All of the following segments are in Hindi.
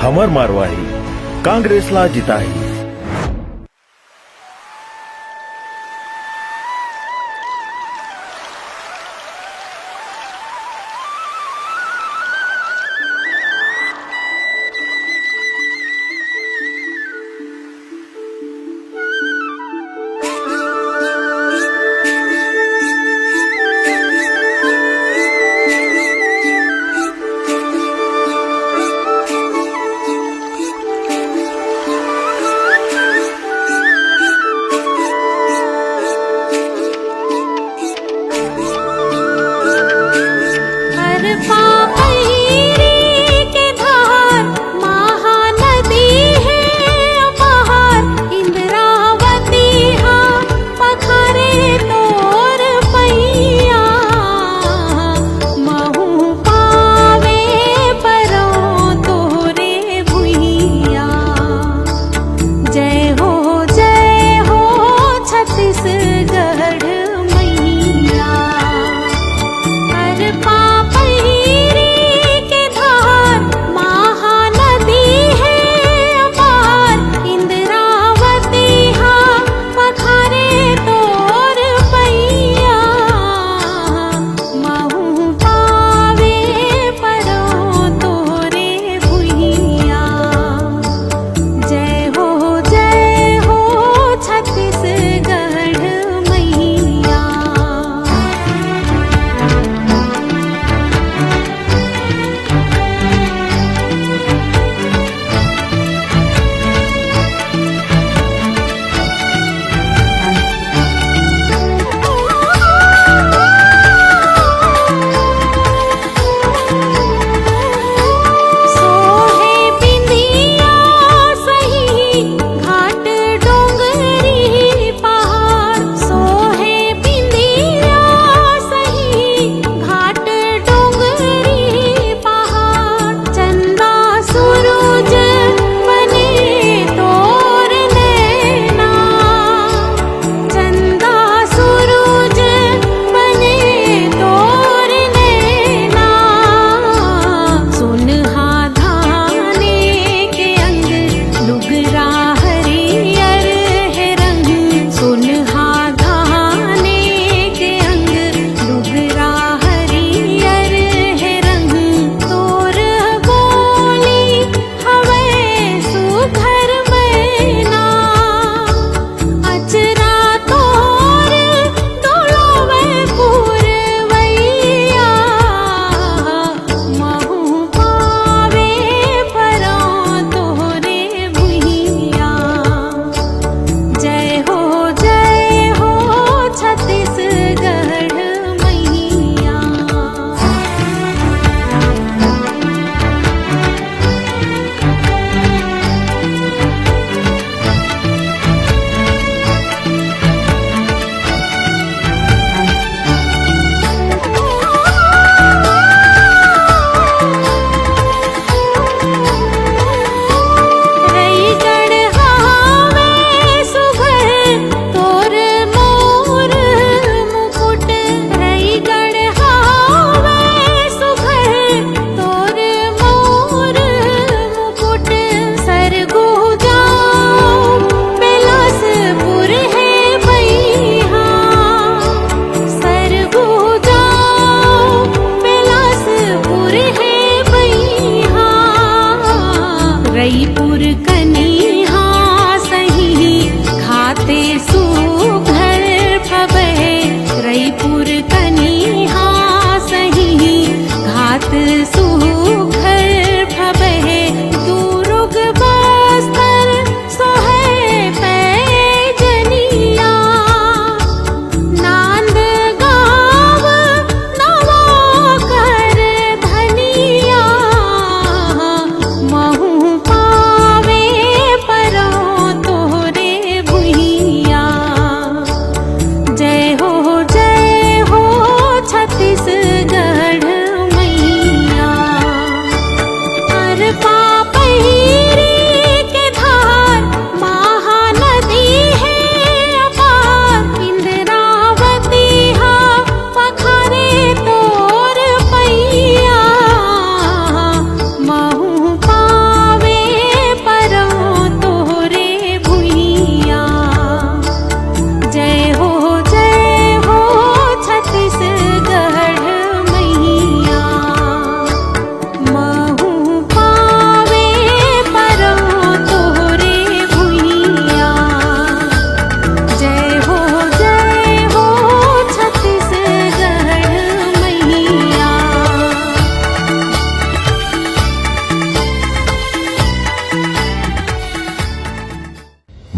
हमर मारवाही कांग्रेसला जिताही।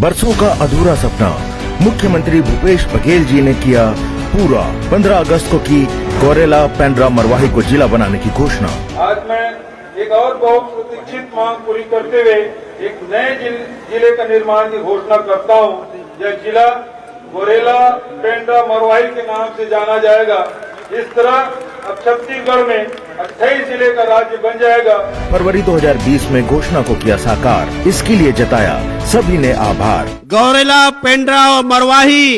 बरसों का अधूरा सपना मुख्यमंत्री भूपेश बघेल जी ने किया पूरा। 15 अगस्त को की गौरेला पेंड्रा मरवाही को जिला बनाने की घोषणा। आज मैं एक और बहुत प्रतीक्षित मांग पूरी करते हुए एक नए जिले का निर्माण की घोषणा करता हूँ। यह जिला गौरेला पेंड्रा मरवाही के नाम से जाना जाएगा। इस तरह अब छत्तीसगढ़ में 28 जिले का राज्य बन जाएगा। फरवरी 2020 में घोषणा को किया साकार, इसके लिए जताया सभी ने आभार। गौरेला पेंड्रा और मरवाही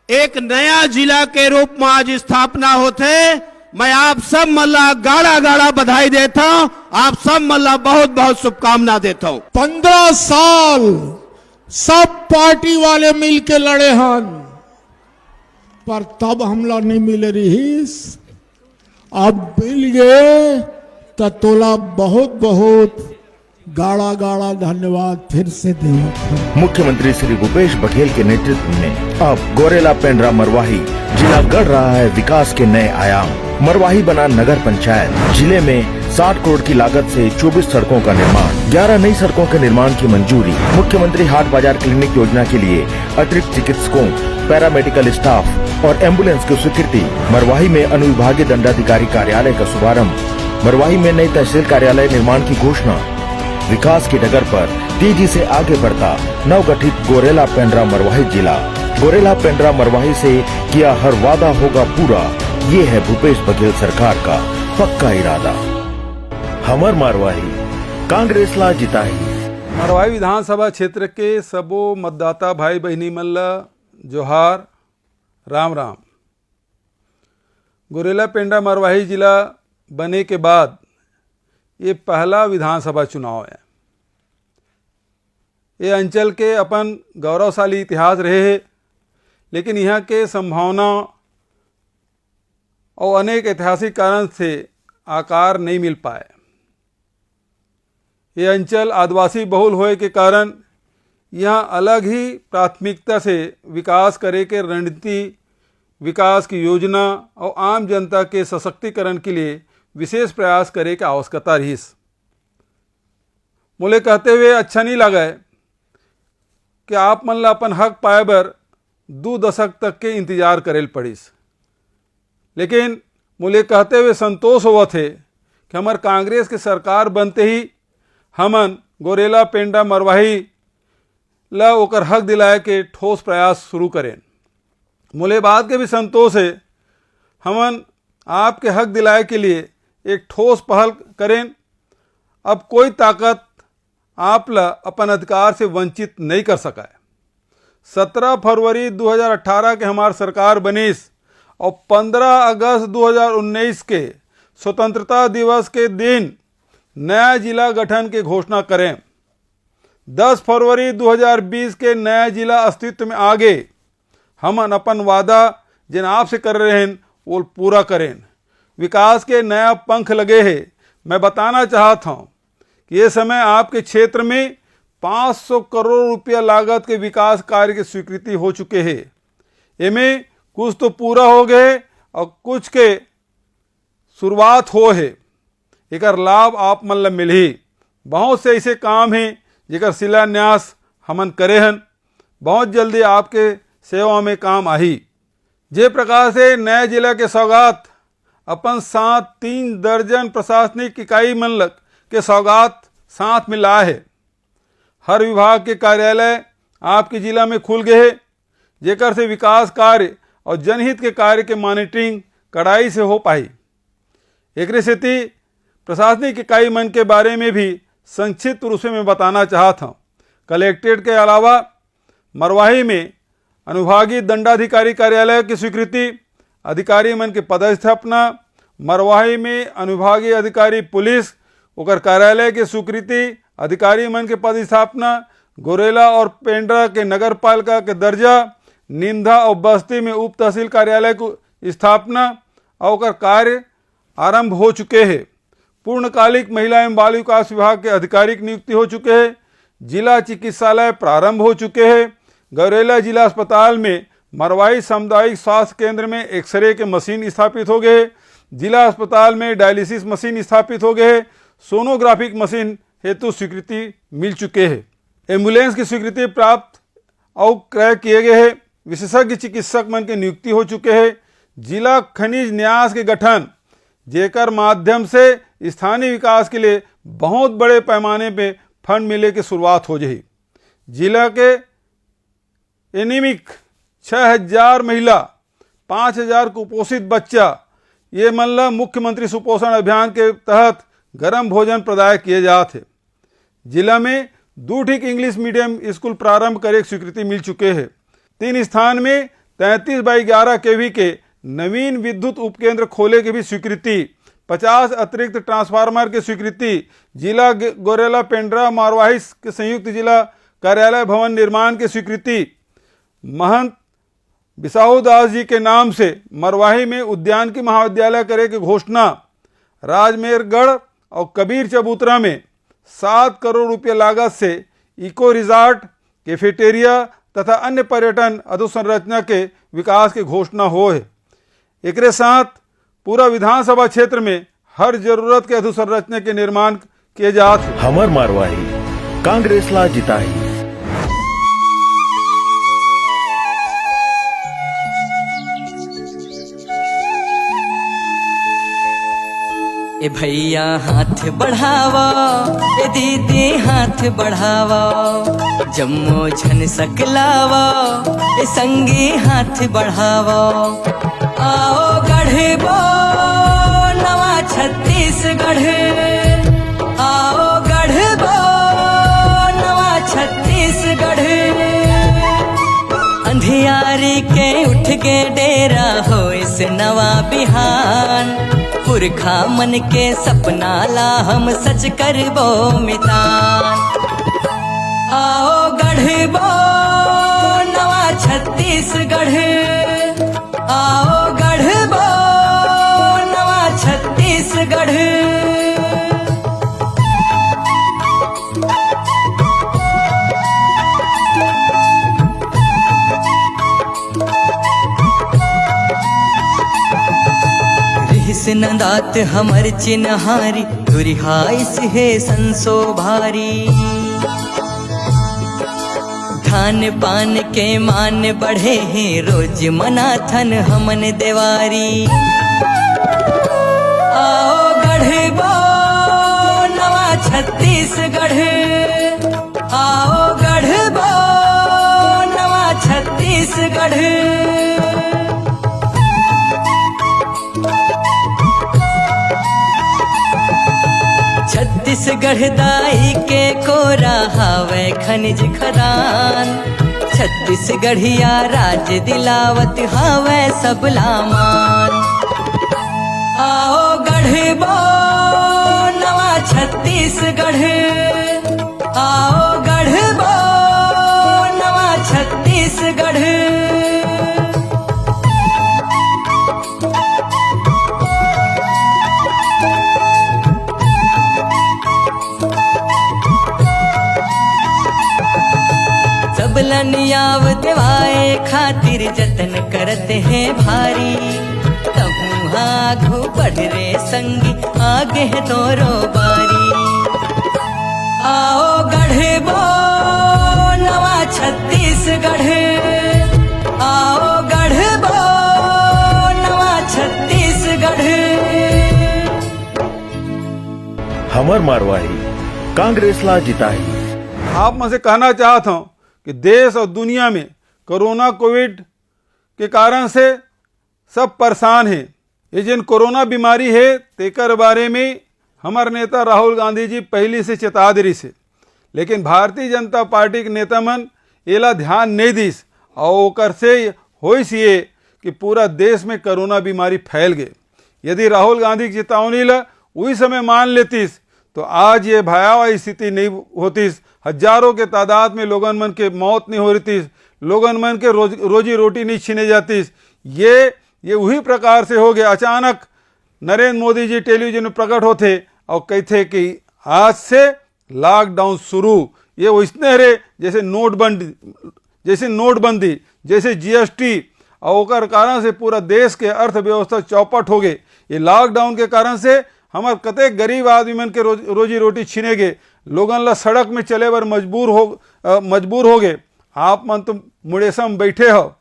एक नया जिला के रूप में आज स्थापना होते। मैं आप सब मल्ला गाड़ा गाड़ा बधाई देता हूँ, आप सब मल्ला बहुत बहुत शुभकामना देता हूँ। 15 साल सब पार्टी वाले मिल के लड़े हन, पर तब हमला नहीं मिले रहीस। अब मिल गए तो तोला बहुत बहुत गाड़ा गाड़ा धन्यवाद फिर से देवत। मुख्यमंत्री श्री भूपेश बघेल के नेतृत्व में अब गौरेला पेंड्रा मरवाही जिला गढ़ रहा है विकास के नए आयाम। मरवाही बना नगर पंचायत। जिले में 60 करोड़ की लागत से 24 सड़कों का निर्माण, 11 नई सड़कों के निर्माण की मंजूरी। मुख्यमंत्री हाट बाजार क्लिनिक योजना के लिए अतिरिक्त चिकित्सकों, पैरामेडिकल स्टाफ और एम्बुलेंस की स्वीकृति। मरवाही में अनुविभागीय दंडाधिकारी कार्यालय का शुभारंभ। मरवाही में नई तहसील कार्यालय निर्माण की घोषणा। विकास की डगर पर तेजी से आगे बढ़ता नवगठित गौरेला पेंड्रा मरवाही जिला। गौरेला पेंड्रा मरवाही से किया हर वादा होगा पूरा, ये है भूपेश बघेल सरकार का पक्का इरादा। हमर मरवाही कांग्रेस ला जिताही। मरवाही विधानसभा क्षेत्र के सबो मतदाता भाई बहनी मन ला जोहार, राम राम। गौरेला पेंड्रा मरवाही जिला बने के बाद ये पहला विधानसभा चुनाव है। ये अंचल के अपन गौरवशाली इतिहास रहे है, लेकिन यहाँ के संभावना और अनेक ऐतिहासिक कारण से आकार नहीं मिल पाए। ये अंचल आदिवासी बहुल होने के कारण यहाँ अलग ही प्राथमिकता से विकास करे के रणनीति, विकास की योजना और आम जनता के सशक्तिकरण के लिए विशेष प्रयास करे की आवश्यकता रही। मोले कहते हुए अच्छा नहीं लगा कि आप मन ला अपन हक पाए बर 2 दशक तक के इंतजार करेल पड़ीस, लेकिन मोले कहते हुए संतोष हुआ थे कि हमार कांग्रेस के सरकार बनते ही हमन गौरेला पेंड्रा मरवाही ला ओकर हक दिलाए के ठोस प्रयास शुरू करें। मोले बात के भी संतोष है हमन आपके हक दिलाए के लिए एक ठोस पहल करें। अब कोई ताकत आप ला अपन अधिकार से वंचित नहीं कर सका है। 17 फरवरी 2018 के हमार सरकार बनीस और 15 अगस्त 2019 के स्वतंत्रता दिवस के दिन नया जिला गठन की घोषणा करें। 10 फरवरी 2020 के नया जिला अस्तित्व में आ गए। हम अपन वादा जिन आपसे कर रहे हैं वो पूरा करें। विकास के नया पंख लगे हैं। मैं बताना चाहता हूँ कि ये समय आपके क्षेत्र में 500 करोड़ रुपया लागत के विकास कार्य की स्वीकृति हो चुके हैं। इनमें कुछ तो पूरा हो गए और कुछ के शुरुआत हो है। एक लाभ आप मन ला मिली। बहुत से ऐसे काम हैं जिकर शिलान्यास हमन करे हन, बहुत जल्दी आपके सेवा में काम आही। जे प्रकार से नए जिला के सौगात अपन साथ 3 दर्जन प्रशासनिक इकाई मन के सौगात साथ में लाए है। हर विभाग के कार्यालय आपके जिला में खुल गए हैं, जेकर से विकास कार्य और जनहित के कार्य के मॉनिटरिंग कड़ाई से हो पाई। एक स्थिति प्रशासनिक इकाई मन के बारे में भी संक्षिप्त रूप से मैं बताना चाहता हूँ। कलेक्ट्रेट के अलावा मरवाही में अनुभागीय दंडाधिकारी कार्यालय की स्वीकृति, अधिकारी मन के पदस्थापना। मरवाही में अनुभागीय अधिकारी पुलिस ओकर कार्यालय के स्वीकृति, अधिकारी मन के पदस्थापना। गौरेला और पेंड्रा के नगर पालिका के दर्जा। निंदा और बस्ती में उप तहसील कार्यालय को स्थापना और कार्य आरंभ हो चुके हैं। पूर्णकालिक महिला एवं बाल विकास विभाग के अधिकारी की नियुक्ति हो चुके हैं। जिला चिकित्सालय प्रारंभ हो चुके हैं। गौरेला जिला अस्पताल में मरवाही सामुदायिक स्वास्थ्य केंद्र में एक्सरे के मशीन स्थापित हो गए। जिला अस्पताल में डायलिसिस मशीन स्थापित हो गए। सोनोग्राफिक मशीन हेतु स्वीकृति मिल चुके हैं। एम्बुलेंस की स्वीकृति प्राप्त और क्रय किए गए हैं। विशेषज्ञ चिकित्सक मन के नियुक्ति हो चुके हैं। जिला खनिज न्यास के गठन जेकर माध्यम से स्थानीय विकास के लिए बहुत बड़े पैमाने पे फंड मिले की शुरुआत हो जाए। जिला के एनीमिक 6000 महिला, 5000 कुपोषित बच्चा, ये मतलब मुख्यमंत्री सुपोषण अभियान के तहत गर्म भोजन प्रदाय किए जाते। जिला में 2 इंग्लिश मीडियम स्कूल प्रारंभ कर एक स्वीकृति मिल चुके हैं। 3 स्थान में 33/11 केवी के नवीन विद्युत उपकेंद्र खोले की भी स्वीकृति, 50 अतिरिक्त ट्रांसफार्मर की स्वीकृति, जिला गोरेला पेंड्रा मरवाही के संयुक्त जिला कार्यालय भवन निर्माण की स्वीकृति, महंत बिसाहू दास जी के नाम से मरवाही में उद्यान की महाविद्यालय करे की घोषणा, राजमेरगढ़ और कबीर चबूतरा में 7 करोड़ रुपये लागत से इको रिजॉर्ट, कैफेटेरिया तथा अन्य पर्यटन अधोसंरचना के विकास की घोषणा हो है। एक साथ पूरा विधानसभा क्षेत्र में हर जरूरत के अधोसंरचना के निर्माण किए जाते। हमर मरवाही कांग्रेस ला जिताही। ए भैया हाथ बढ़ावा, ए दीदी हाथ बढ़ावा, जम्मो झन सकलावा, ए संगी हाथ बढ़ावा। आओ गढ़बो नवा छत्तीसगढ़, आओ गढ़बो नवा छत्तीसगढ़। अंधियारी के उठ के डेरा हो इस नवा बिहान, पुरखा मन के सपना ला हम सच करबो मितान। आओ गढ़बो नवा छत्तीसगढ़, आओ गढ़बो नवा छत्तीसगढ़। नंदात हमर चिन्हारी, दुरिहाइस है संसो भारी। धान पान के मान बढ़े हैं, रोज मनाथन हमन देवारी। आओ गढ़बो नवा छत्तीसगढ़, आओ गढ़बो नवा छत्तीसगढ़। छत्तीसगढ़ दाई के कोरा हावे खनिज खदान, छत्तीसगढ़िया राज दिलावत हावे सब लामान। आओ गढ़बो नवा छत्तीसगढ़, आओ गढ़बो नवा छत्तीसगढ़। सबलनियाव दिवाए खातिर जतन करते हैं भारी, तहु आगू बढ़ रे संगी आगे है तोरो बारी। आओ गढ़बो नवा छत्तीसगढ़, आओ गढ़बो नवा छत्तीसगढ़। हमर मरवाही कांग्रेस ला जिताही। आप में से कहना चाहता हूँ कि देश और दुनिया में कोरोना कोविड के कारण से सब परेशान हैं। ये जिन कोरोना बीमारी है तेकर बारे में हमारे नेता राहुल गांधी जी पहले से चेता दरी से, लेकिन भारतीय जनता पार्टी के नेता मन एला ध्यान नहीं दिस और ओकर से होइस ये कि पूरा देश में कोरोना बीमारी फैल गए। यदि राहुल गांधी की चेतावनी ला उसी समय मान लेतीस तो आज ये भयावह स्थिति नहीं होतीस, हजारों के तादाद में लोगन मन के मौत नहीं हो रही थी, लोगन मन के रोजी रोटी नहीं छीने जाती। ये वही प्रकार से हो गया। अचानक नरेंद्र मोदी जी टेलीविजन में प्रकट होते और कहते कि आज से लॉकडाउन शुरू। ये वैसने रहे जैसे नोटबंदी, जैसे जीएसटी, और ओकर कारण से पूरा देश के अर्थव्यवस्था चौपट हो गए। ये लॉकडाउन के कारण से हमारे कतेक गरीब आदमी मन के रोजी रोटी छीने गए, लोगन ला सड़क में चले बर मजबूर हो गए। आप मन तो मुड़ेसा में बैठे हो,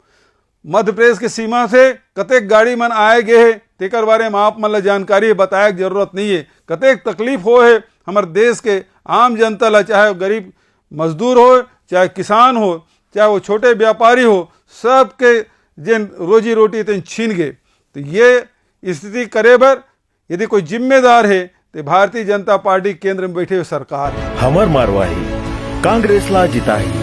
मध्य प्रदेश के सीमा से कतेक गाड़ी मन आए गए है, तेकर बारे में आप मन ला जानकारी बताए की जरूरत नहीं है। कतेक तकलीफ हो है हमारे देश के आम जनता ला, चाहे वो गरीब मजदूर हो, चाहे किसान हो, चाहे वो छोटे व्यापारी हो, सबके जिन रोजी रोटी तेन छीन गए। तो ये स्थिति करे बर यदि कोई जिम्मेदार है तो भारतीय जनता पार्टी केंद्र में बैठे हुए सरकार है। हमर मरवाही कांग्रेस ला जिताही।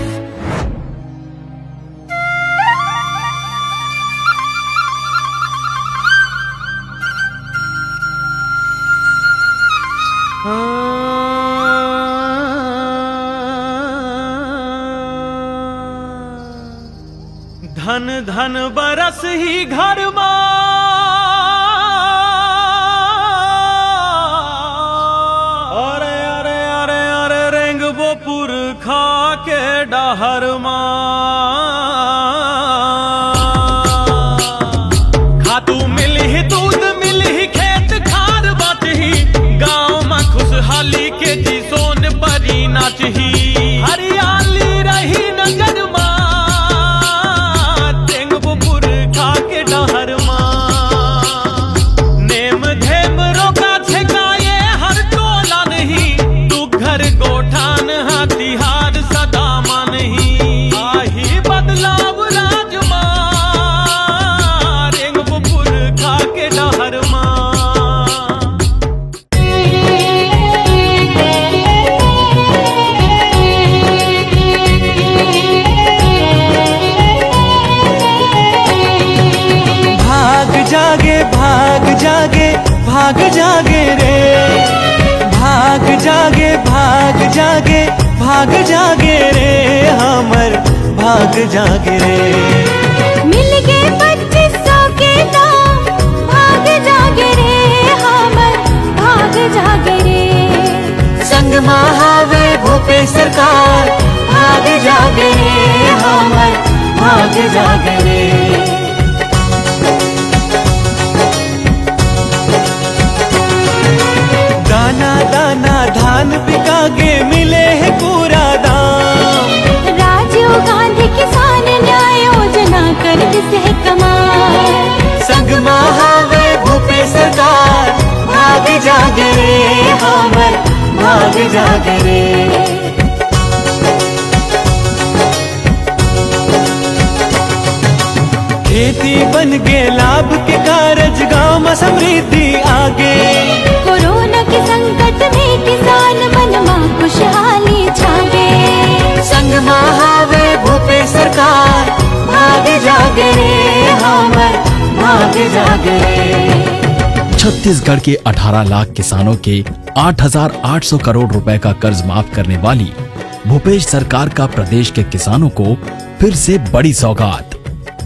धन धन बरस ही घर मां, अरे अरे अरे अरे रेंगबोपुर खा के डहर मां, खातू मिलही दूध मिलही खेत खार बचही, गाँव में खुशहाली के जी सोन परी नाचही, हरियाली रही नजर मां, नेम धेम रोका छेकाए हर टोला नहीं, तू घर गोठान हाथिहार सदा मानही, आही बदलाव राजमा रेंगबोपुर खा के डहर मां। भाग जागे रे, भाग जागे भाग जागे भाग जागे रे, हमर भाग जागे रे। मिल गए 2500 के दाम, भाग जागे रे, हमर भाग जागे रे। संग महावे भूपेश सरकार, भाग जागे रे, हमर भाग जागे रे। दाना दाना धान बिका के मिले है पूरा दाम, राजीव गांधी किसान न्याय योजना कर से कमाल, संग महावे भूपेश सरकार, भाग जागे रे, हमर भाग जागे रे। खेती बन के लाभ के कारज, गाँव में समृद्धि आगे, कोरोना के संकट में किसान मन में खुशहाली छागे, संग महावे भूपेश सरकार, भाग जागे रे, हमर भाग जागे रे। छत्तीसगढ़ के 18 लाख किसानों के 8,800 करोड़ रुपए का कर्ज माफ करने वाली भूपेश सरकार का प्रदेश के किसानों को फिर से बड़ी सौगात।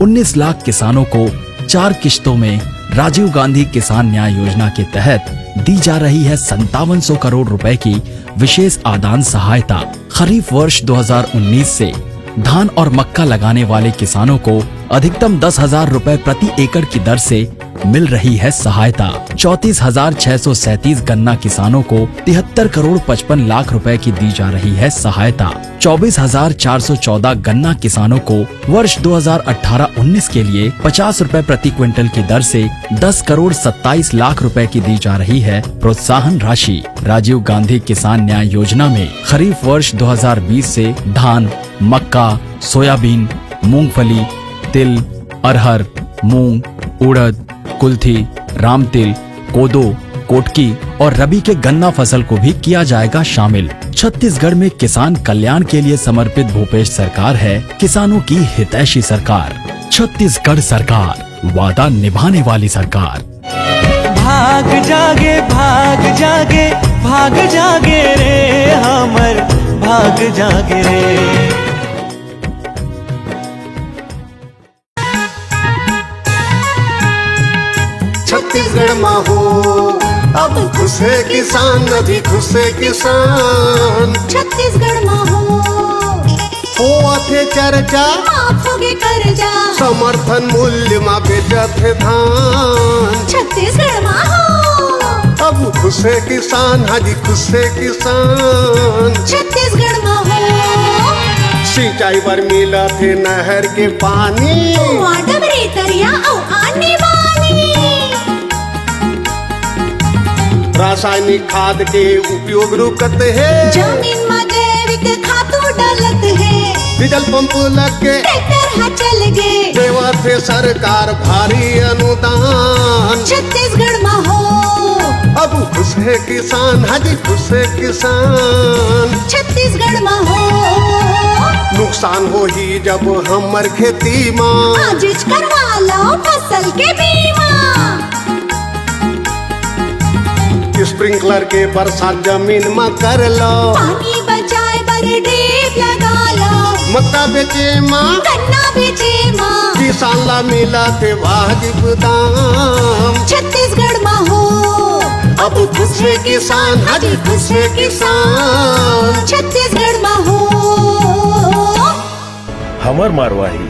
19 लाख किसानों को 4 किश्तों में राजीव गांधी किसान न्याय योजना के तहत दी जा रही है 5700 करोड़ रुपए की विशेष आदान सहायता। खरीफ वर्ष 2019 से धान और मक्का लगाने वाले किसानों को अधिकतम 10,000 रुपए प्रति एकड़ की दर से मिल रही है सहायता। 34,637 गन्ना किसानों को 73 करोड़ 55 लाख रुपए की दी जा रही है सहायता। 24,414 गन्ना किसानों को वर्ष 2018-19 के लिए 50 रुपए प्रति क्विंटल की दर से 10 करोड़ 27 लाख रुपए की दी जा रही है प्रोत्साहन राशि। राजीव गांधी किसान न्याय योजना में खरीफ वर्ष 2020 से धान, मक्का, सोयाबीन, मूंगफली, तिल, अरहर, मूंग, उड़द, कुल्थी, रामतिल, कोदो, कोटकी और रबी के गन्ना फसल को भी किया जाएगा शामिल। छत्तीसगढ़ में किसान कल्याण के लिए समर्पित भूपेश सरकार है किसानों की हितैषी सरकार। छत्तीसगढ़ सरकार, वादा निभाने वाली सरकार। भाग जागे भाग जागे भाग जागे रे, हमर भाग जागे रे। छत्तीसगढ़ में हो अब खुश है किसान, अभी खुश है किसान। छत्तीसगढ़ में हो आथे चर्चा, माफ होगे कर्जा, समर्थन मूल्य में बेचत है धान। छत्तीसगढ़ में हो अब खुश है किसान, हाजी खुश है किसान। छत्तीसगढ़ में हो सिंचाई बर मिला थे नहर के पानी, कुआं डबरी तरिया औ आने वाली। रासायनिक खाद के उपयोग रुकत है, जमीन में जैविक खातू डालत है, डीजल पंप लग के ट्रैक्टर हा चल गे, देवा थे सरकार भारी अनुदान। छत्तीसगढ़ में हो अब खुश है किसान, हाजी खुश है किसान। छत्तीसगढ़ में हो नुकसान हो ही जब हमर खेती माँ, आज करवा लो फसल के बीमा। स्प्रिंकलर के बरसात जमीन में कर लो, पानी बचाए बर ड्रिप लगा लो, मक्का बेचे माँ गन्ना बेचे माँ, किसान ला मिला थे वाजिब दाम। छत्तीसगढ़ में हो अब खुश है किसान, हाजी खुश है किसान। छत्तीसगढ़ में हो। हमर मारवाही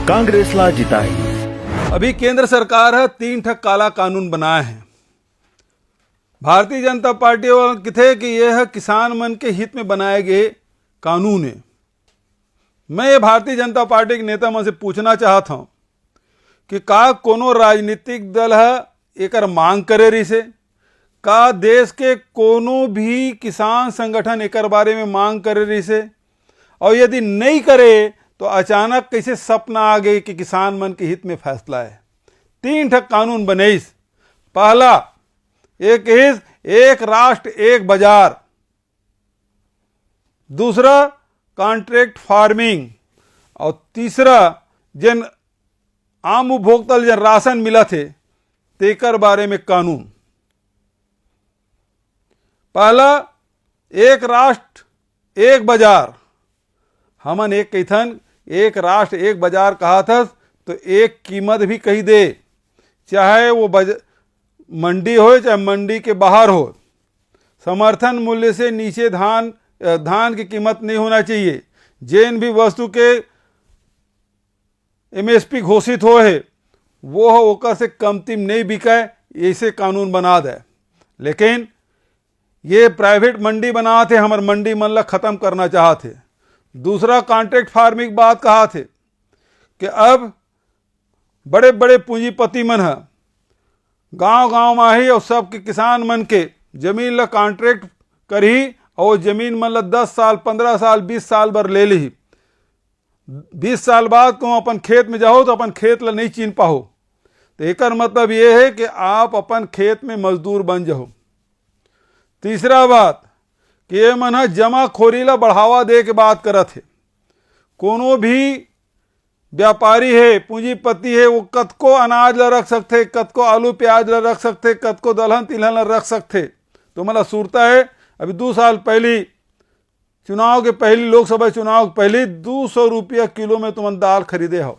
कांग्रेस ला जिताही। अभी केंद्र सरकार है 3 ठक काला कानून बनाए हैं। भारतीय जनता पार्टी वाले कहते कि यह है किसान मन के हित में बनाए गए कानून है। मैं ये भारतीय जनता पार्टी के नेता मन से पूछना चाहता हूँ कि का कोनो राजनीतिक दल है एकर मांग करे रही से, का देश के कोनो भी किसान संगठन एकर बारे में मांग करे रही से, और यदि नहीं करे तो अचानक कैसे सपना आ गई कि किसान मन के हित में फैसला है। 3 ठक कानून बनेस। पहला एक राष्ट्र एक बाजार, दूसरा कॉन्ट्रैक्ट फार्मिंग, और तीसरा जन आम उपभोक्ता जन राशन मिला थे तेकर बारे में कानून। पहला एक राष्ट्र एक बाजार। हमन एक कैथन एक राष्ट्र एक बाजार कहा था तो एक कीमत भी कही दे, चाहे वो मंडी हो चाहे मंडी के बाहर हो। समर्थन मूल्य से नीचे धान की कीमत नहीं होना चाहिए। जिन भी वस्तु के MSP घोषित हो है वो ओकर से कमती नहीं बिकाए, ऐसे कानून बना दे। लेकिन ये प्राइवेट मंडी बना थे, हमार मंडी मन ला खत्म करना चाहते। दूसरा कॉन्ट्रैक्ट फार्मिंग बात कहा थे कि अब बड़े बड़े पूंजीपति मन है गांव में ही और सबके किसान मन के जमीन ला कॉन्ट्रैक्ट करी और जमीन मन ला 10 साल 15 साल 20 साल भर ले ली। 20 साल बाद तुम अपन खेत में जाओ तो अपन खेत ला नहीं चीन पाओ। तो एक मतलब ये है कि आप अपन खेत में मजदूर बन जाओ। तीसरा बात कि ये मन है जमाखोरी ला बढ़ावा दे के बात करत है। कोनो भी व्यापारी है पूंजीपति है वो कतको अनाज ला रख सकते, कतको आलू प्याज ला रख सकते, कतको दलहन तिलहन ला रख सकते। तो मतलब सूरता है अभी 2 साल पहले चुनाव के पहले लोकसभा चुनाव के पहले 200 रुपया किलो में तुम दाल खरीदे हो।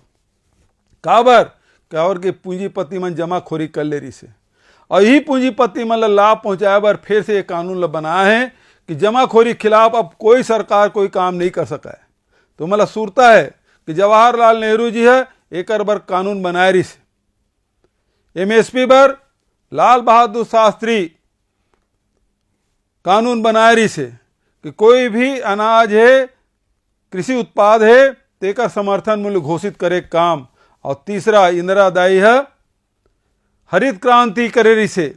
काबर क्या और के पूंजीपति मन जमाखोरी कर ले रही से, और यही पूंजीपति मन ला लाभ पहुंचाए बर फिर से एक कानून ला बनाया है कि जमाखोरी खिलाफ अब कोई सरकार कोई काम नहीं कर सका है। तो मतलब सूरता है कि जवाहरलाल नेहरू जी है एक बर कानून बनाए रही से। MSP बर लाल बहादुर शास्त्री कानून बनाए रही से कि कोई भी अनाज है कृषि उत्पाद है तेकर समर्थन मूल्य घोषित करे काम। और तीसरा इंदिरा दाई है हरित क्रांति करे रही से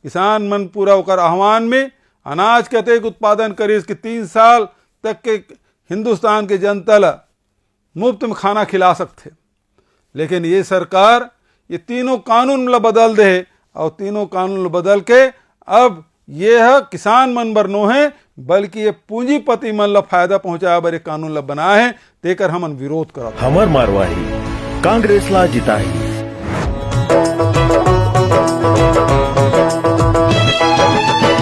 किसान मन पूरा होकर आह्वान में अनाज के अत्यधिक उत्पादन करे इसके 3 साल तक के हिंदुस्तान के जनता ला मुफ्त में खाना खिला सकते। लेकिन ये सरकार ये तीनों कानून ला बदल दे और तीनों कानून ला बदल के अब ये है किसान मन बर नो है बल्कि ये पूंजीपति मन ला फायदा पहुंचाए बर कानून ला बनाए हैं तेकर हमन विरोध करत। हमर मारवाही कांग्रेस ला जिताही।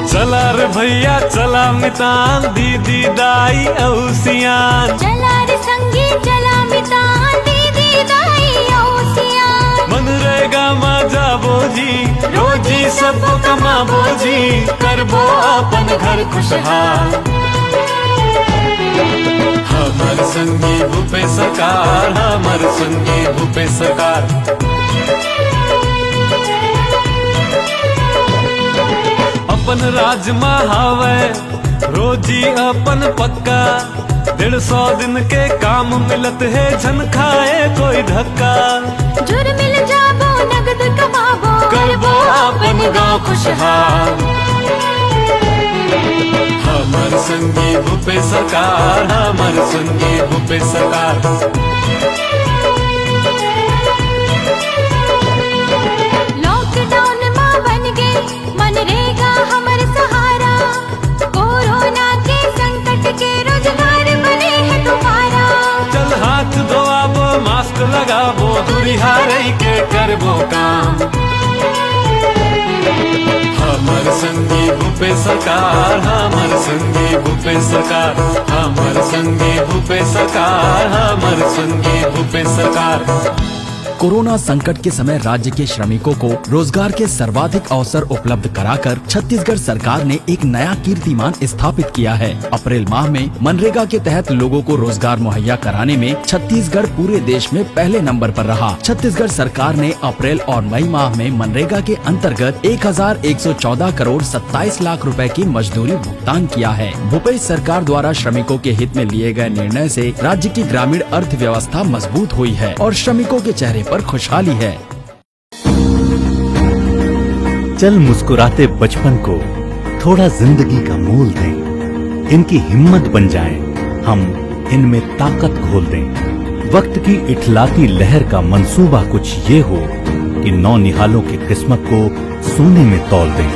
चला रे भैया चला मितान दीदी दाई औसियान, चला रे संगी चला मितान दीदी दाई औसियान। मनरेगा में जाबो जी रोजी सब कमाबो जी, करबो अपन घर खुशहाल। हमर संगी भूपेश सरकार, हमर संगी भूपेश सरकार। अपन राज में हावे रोजी अपन पक्का, 150 दिन के काम मिलत है झन खाए कोई धक्का। जुर मिल जाबो नगद कमाबो करबो अपन गाँव खुशहाल। हमर संगी भूपेश सरकार, हमर संगी भूपेश सरकार। लॉकडाउन में बन गए मनरेगा हमर सहारा। कोरोना के संकट के रोजगार बने हैं दोबारा। चल हाथ धोआबो मास्क लगाबो दूरी हारई के करबो काम। हमर संगी भूपेश सरकार, हमर संगी भूपेश सरकार। हमर संगी भूपेश सरकार, हमर संगी भूपेश सरकार। कोरोना संकट के समय राज्य के श्रमिकों को रोजगार के सर्वाधिक अवसर उपलब्ध कराकर छत्तीसगढ़ सरकार ने एक नया कीर्तिमान स्थापित किया है। अप्रैल माह में मनरेगा के तहत लोगों को रोजगार मुहैया कराने में छत्तीसगढ़ पूरे देश में पहले नंबर पर रहा। छत्तीसगढ़ सरकार ने अप्रैल और मई माह में मनरेगा के अंतर्गत 1114 करोड़ 27 लाख रुपए की मजदूरी भुगतान किया है। भूपेश सरकार द्वारा श्रमिकों के हित में लिए गए निर्णय से राज्य की ग्रामीण अर्थव्यवस्था मजबूत हुई है और श्रमिकों के चेहरे पर खुशहाली है। चल मुस्कुराते बचपन को थोड़ा जिंदगी का मोल दें। इनकी हिम्मत बन जाएं, हम इनमें ताकत घोल दें। वक्त की इठलाती लहर का मंसूबा कुछ ये हो कि नौनिहालों की किस्मत को सोने में तौल दें।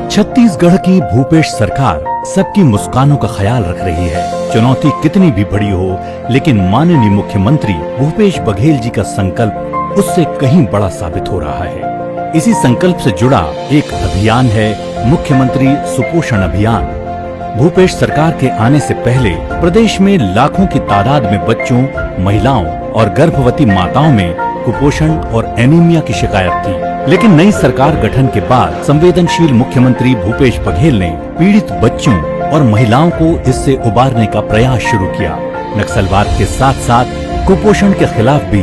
छत्तीसगढ़ की भूपेश सरकार सबकी मुस्कानों का ख्याल रख रही है। चुनौती कितनी भी बड़ी हो, लेकिन माननीय मुख्यमंत्री भूपेश बघेल जी का संकल्प उससे कहीं बड़ा साबित हो रहा है। इसी संकल्प से जुड़ा एक अभियान है मुख्यमंत्री सुपोषण अभियान। भूपेश सरकार के आने से पहले प्रदेश में लाखों की तादाद में बच्चों, महिलाओं और गर्भवती माताओं में कुपोषण और एनीमिया की शिकायत थी, लेकिन नई सरकार गठन के बाद संवेदनशील मुख्यमंत्री भूपेश बघेल ने पीड़ित बच्चों और महिलाओं को इससे उबारने का प्रयास शुरू किया। नक्सलवाद के साथ साथ कुपोषण के खिलाफ भी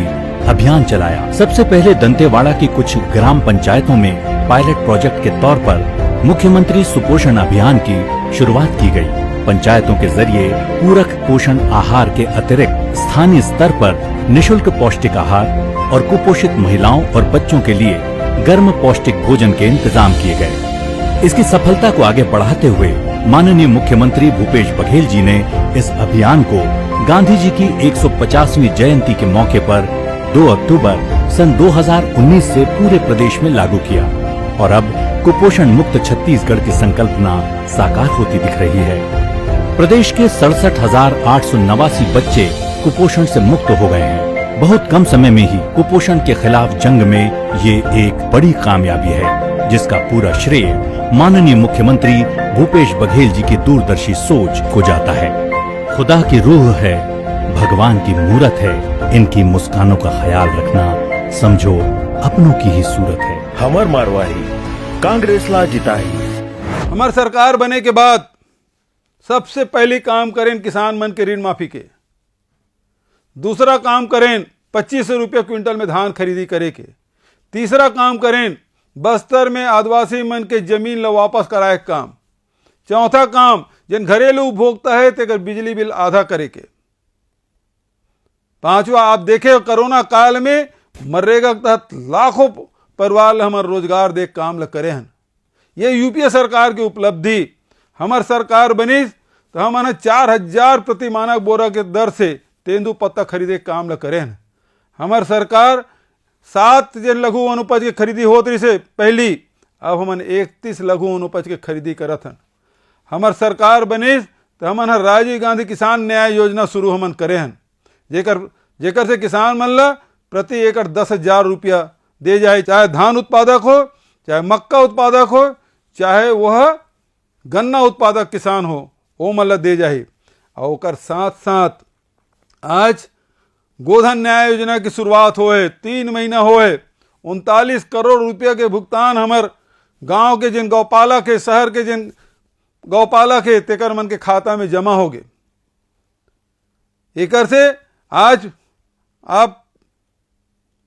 अभियान चलाया। सबसे पहले दंतेवाड़ा की कुछ ग्राम पंचायतों में पायलट प्रोजेक्ट के तौर पर मुख्यमंत्री सुपोषण अभियान की शुरुआत की गई। पंचायतों के जरिए पूरक पोषण आहार के अतिरिक्त स्थानीय स्तर पर निःशुल्क पौष्टिक आहार और कुपोषित महिलाओं और बच्चों के लिए गर्म पौष्टिक भोजन के इंतजाम किए गए। इसकी सफलता को आगे बढ़ाते हुए माननीय मुख्यमंत्री भूपेश बघेल जी ने इस अभियान को गांधी जी की 150वीं जयंती के मौके पर 2 अक्टूबर सन 2019 से पूरे प्रदेश में लागू किया और अब कुपोषण मुक्त छत्तीसगढ़ की संकल्पना साकार होती दिख रही है। प्रदेश के 67,889 बच्चे कुपोषण से मुक्त हो गए हैं। बहुत कम समय में ही कुपोषण के खिलाफ जंग में ये एक बड़ी कामयाबी है, जिसका पूरा श्रेय माननीय मुख्यमंत्री भूपेश बघेल जी की दूरदर्शी सोच को जाता है। खुदा की रूह है, भगवान की मूरत है, इनकी मुस्कानों का ख्याल रखना समझो अपनों की ही सूरत है। हमर मारवाही कांग्रेस ला जिताई। हमार सरकार बने के बाद सबसे पहले काम करें किसान मन के ऋण माफी के। दूसरा काम करें 25 रुपये क्विंटल में धान खरीदी करे के। तीसरा काम करें बस्तर में आदिवासी मन के जमीन ला वापस कराए काम। चौथा काम जिन घरेलू उपभोक्ता है तेकर बिजली बिल आधा करे के। पांचवा आप देखे कोरोना काल में मनरेगा के तहत लाखों परिवार हमारे रोजगार दे काम ल करे हैं। ये यूपीए सरकार की उपलब्धि। हमार सरकार बनी तो हम 4000 प्रति मानक बोरा के दर से तेंदू पत्ता खरीदे काम ल करे हैं। हमार सरकार 7 जन लघु अनुपज के खरीदी होत रही से पहली, अब हमन 31 लघु अनुपज के खरीदी करत हन। हमार सरकार बनी तो हमन राजीव गांधी किसान न्याय योजना शुरू हमन करे हैं, जेकर से किसान मन ला प्रति एकड़ 10,000 रुपया दे जाए, चाहे धान उत्पादक हो, चाहे मक्का उत्पादक हो, चाहे वह गन्ना उत्पादक किसान हो, वो मन ला दे जाए। और ओकर साथ साथ आज गोधन न्याय योजना की शुरुआत होए, 3 महीना होए, 39 करोड़ रुपया के भुगतान हमार गांव के जिन गौपालक के, शहर के जिन गौपालक है तेकर मन के खाता में जमा हो गए। एकर से आज आप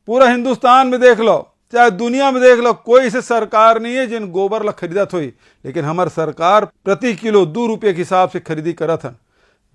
पूरा हिंदुस्तान में देख लो, चाहे दुनिया में देख लो, कोई ऐसे सरकार नहीं है जिन गोबर ला खरीदत हुई, लेकिन हमार सरकार प्रति किलो 2 रुपये के हिसाब से खरीदी करत हन।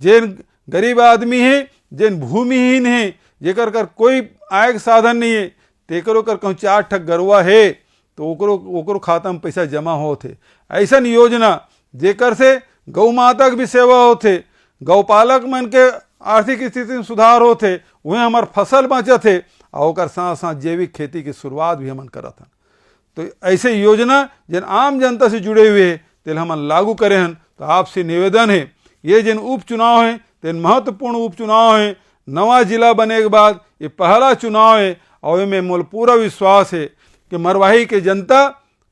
जिन गरीब आदमी है, जिन भूमिहीन है, जेकर कर कोई आय के साधन नहीं है, तेकर ओकर कहूँ 4 ठक गरुआ है तो ओकरो खाता में पैसा जमा होते। ऐसा योजना जेकर से गौ माता की भी सेवा होते, गौपालक मन के आर्थिक स्थिति में सुधार होते, वह हमार फसल बचत है और ओकर साथ साथ जैविक खेती की शुरुआत भी हमन करत हन। तो ऐसे योजना जिन आम जनता से जुड़े हुए हैं तेल हमन लागू करे हन। तो आपसे निवेदन है, ये जिन उपचुनाव हैं तेन महत्वपूर्ण उपचुनाव हैं। नवा जिला बने के बाद ये पहला चुनाव है और इनमें मोल पूरा विश्वास है कि मरवाही के जनता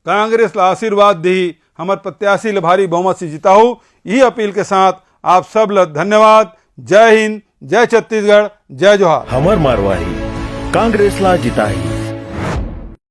कांग्रेस ला आशीर्वाद दी, हमार प्रत्याशी ल भारी बहुमत से जिताऊ। यही अपील के साथ आप सब ल धन्यवाद। जय हिंद, जय छत्तीसगढ़, जय जोहार। हमर मरवाही कांग्रेस ला जिताही।